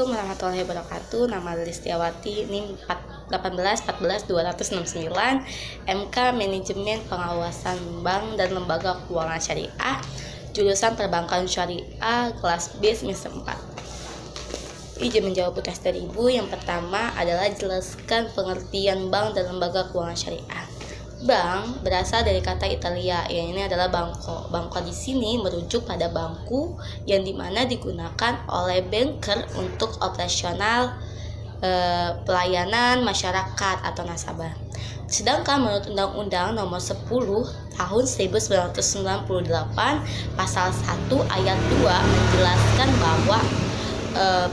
Assalamualaikum warahmatullahi wabarakatuh. Nama Listiawati, NIM 1814269, MK Manajemen Pengawasan Bank dan Lembaga Keuangan Syariah, jurusan Perbankan Syariah, kelas B semester 4. Izin menjawab tes dari Ibu. Yang pertama adalah jelaskan pengertian bank dan lembaga keuangan syariah. Bank berasal dari kata Italia, yang ini adalah banco. Banco di sini merujuk pada bangku yang dimana digunakan oleh banker untuk operasional pelayanan masyarakat atau nasabah. Sedangkan menurut Undang-Undang Nomor 10 Tahun 1998 Pasal 1 Ayat 2 menjelaskan bahwa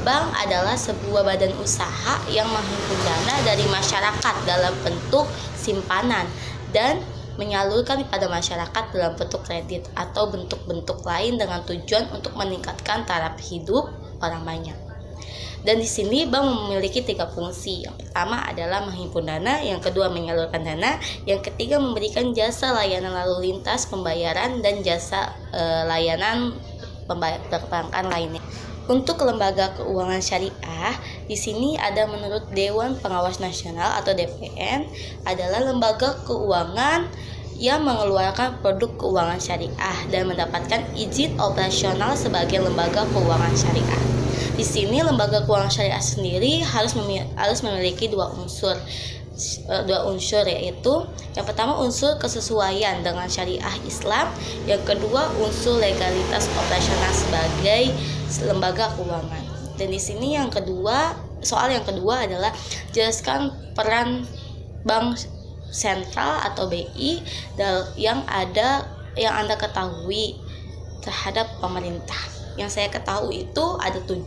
bank adalah sebuah badan usaha yang menghimpun dana dari masyarakat dalam bentuk simpanan dan menyalurkan kepada masyarakat dalam bentuk kredit atau bentuk-bentuk lain dengan tujuan untuk meningkatkan taraf hidup orang banyak. Dan di sini bank memiliki 3 fungsi. Yang pertama adalah menghimpun dana, yang kedua menyalurkan dana, yang ketiga memberikan jasa layanan lalu lintas pembayaran dan jasa layanan perbankan lainnya. Untuk lembaga keuangan syariah, di sini ada menurut Dewan Pengawas Nasional atau DPN adalah lembaga keuangan yang mengeluarkan produk keuangan syariah dan mendapatkan izin operasional sebagai lembaga keuangan syariah. Di sini lembaga keuangan syariah sendiri harus memiliki dua unsur, yaitu yang pertama unsur kesesuaian dengan syariah Islam, yang kedua unsur legalitas operasional sebagai lembaga keuangan. Dan di sini soal yang kedua adalah jelaskan peran bank sentral atau BI yang Anda ketahui terhadap pemerintah. Yang saya ketahui itu ada 7.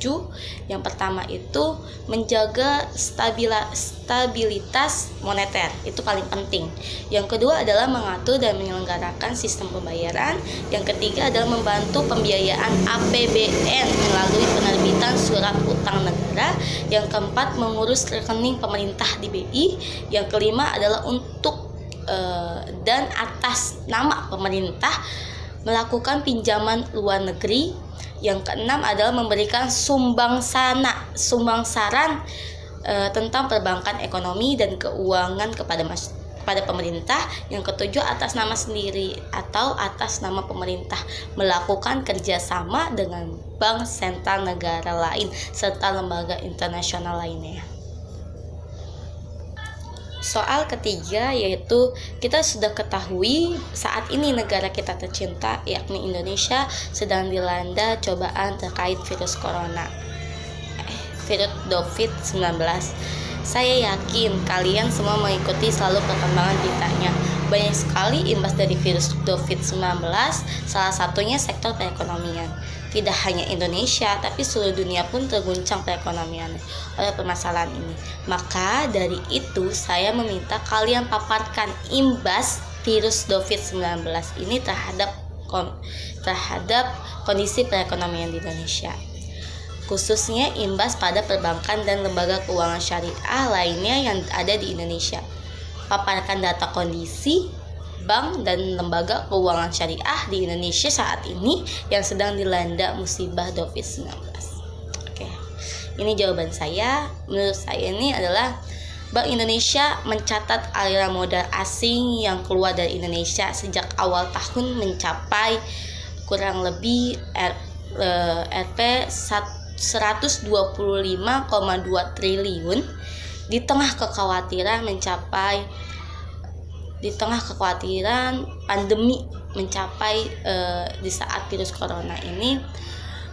Yang pertama itu menjaga stabilitas moneter, itu paling penting. Yang kedua adalah mengatur dan menyelenggarakan sistem pembayaran. Yang ketiga adalah membantu pembiayaan APBN melalui penerbitan surat utang negara. Yang keempat mengurus rekening pemerintah di BI. Yang kelima adalah untuk dan atas nama pemerintah melakukan pinjaman luar negeri. Yang keenam adalah memberikan sumbangan tentang perbankan ekonomi dan keuangan kepada pemerintah. Yang ketujuh atas nama sendiri atau atas nama pemerintah melakukan kerjasama dengan bank sentral negara lain serta lembaga internasional lainnya. Soal ketiga yaitu kita sudah ketahui saat ini negara kita tercinta yakni Indonesia sedang dilanda cobaan terkait virus COVID-19. Saya yakin kalian semua mengikuti selalu perkembangan beritanya. Banyak sekali imbas dari virus COVID-19, salah satunya sektor perekonomian. Tidak hanya Indonesia, tapi seluruh dunia pun terguncang perekonomian oleh permasalahan ini. Maka dari itu, saya meminta kalian paparkan imbas virus COVID-19 ini terhadap kondisi perekonomian di Indonesia. Khususnya imbas pada perbankan dan lembaga keuangan syariah lainnya yang ada di Indonesia. Paparkan data kondisi bank dan lembaga keuangan syariah di Indonesia saat ini yang sedang dilanda musibah COVID-19. Oke. Ini jawaban saya. Menurut saya ini adalah Bank Indonesia mencatat aliran modal asing yang keluar dari Indonesia sejak awal tahun mencapai kurang lebih Rp 125,2 triliun di tengah kekhawatiran pandemi mencapai di saat virus corona ini.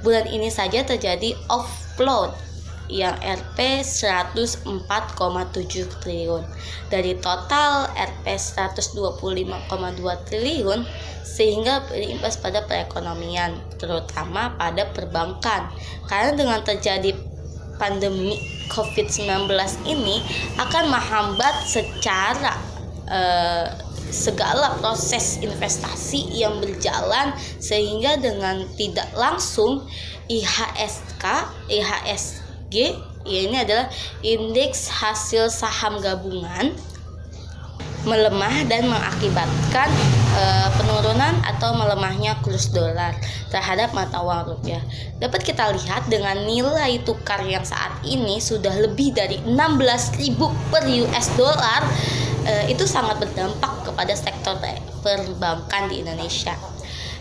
Bulan ini saja terjadi outflow yang Rp 104,7 triliun dari total Rp 125,2 triliun, sehingga berimbas pada perekonomian terutama pada perbankan. Karena dengan terjadi pandemi COVID-19 ini akan menghambat secara segala proses investasi yang berjalan, sehingga dengan tidak langsung IHSG, ini adalah indeks hasil saham gabungan, melemah dan mengakibatkan penurunan atau melemahnya kurs dolar terhadap mata uang rupiah. Dapat kita lihat dengan nilai tukar yang saat ini sudah lebih dari 16.000 per US dollar, itu sangat berdampak kepada sektor perbankan di Indonesia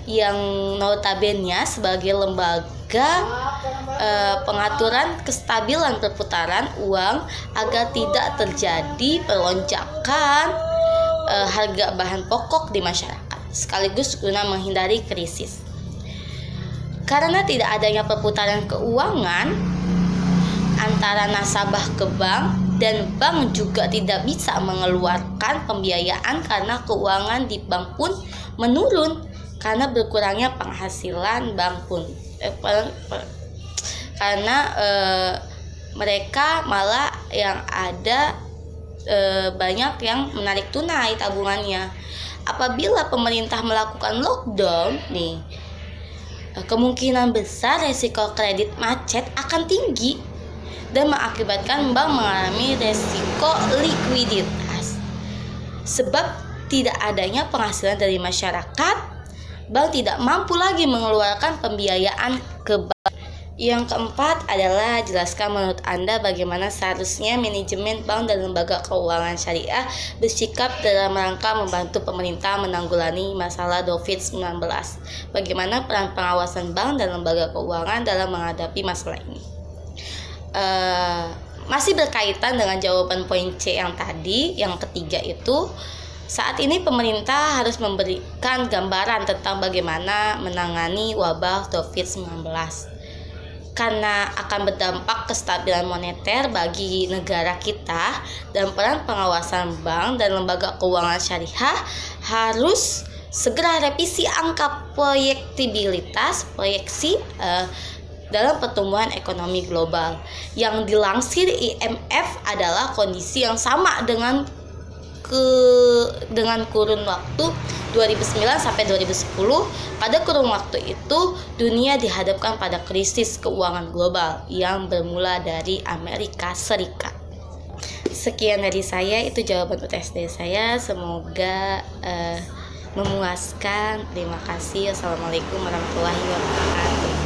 yang notabene sebagai lembaga pengaturan kestabilan perputaran uang agar tidak terjadi pelonjakan harga bahan pokok di masyarakat, sekaligus guna menghindari krisis. Karena tidak adanya perputaran keuangan antara nasabah ke bank, dan bank juga tidak bisa mengeluarkan pembiayaan karena keuangan di bank pun menurun karena berkurangnya penghasilan bank pun karena mereka malah yang ada banyak yang menarik tunai tabungannya. Apabila pemerintah melakukan lockdown nih, kemungkinan besar resiko kredit macet akan tinggi dan mengakibatkan bank mengalami resiko likuiditas. Sebab tidak adanya penghasilan dari masyarakat, bank tidak mampu lagi mengeluarkan pembiayaan ke bank. Yang keempat adalah, jelaskan menurut Anda bagaimana seharusnya manajemen bank dan lembaga keuangan syariah bersikap dalam rangka membantu pemerintah menanggulangi masalah COVID-19. Bagaimana peran pengawasan bank dan lembaga keuangan dalam menghadapi masalah ini? Masih berkaitan dengan jawaban poin C yang tadi, yang ketiga itu, saat ini pemerintah harus memberikan gambaran tentang bagaimana menangani wabah COVID-19 karena akan berdampak kestabilan moneter bagi negara kita, dan peran pengawasan bank dan lembaga keuangan syariah harus segera revisi angka proyeksi dalam pertumbuhan ekonomi global. Yang dilansir IMF adalah kondisi yang sama dengan kurun waktu 2009 sampai 2010. Pada kurun waktu itu dunia dihadapkan pada krisis keuangan global yang bermula dari Amerika Serikat. Sekian dari saya, itu jawaban UTS saya. Semoga memuaskan. Terima kasih. Assalamualaikum warahmatullahi wabarakatuh.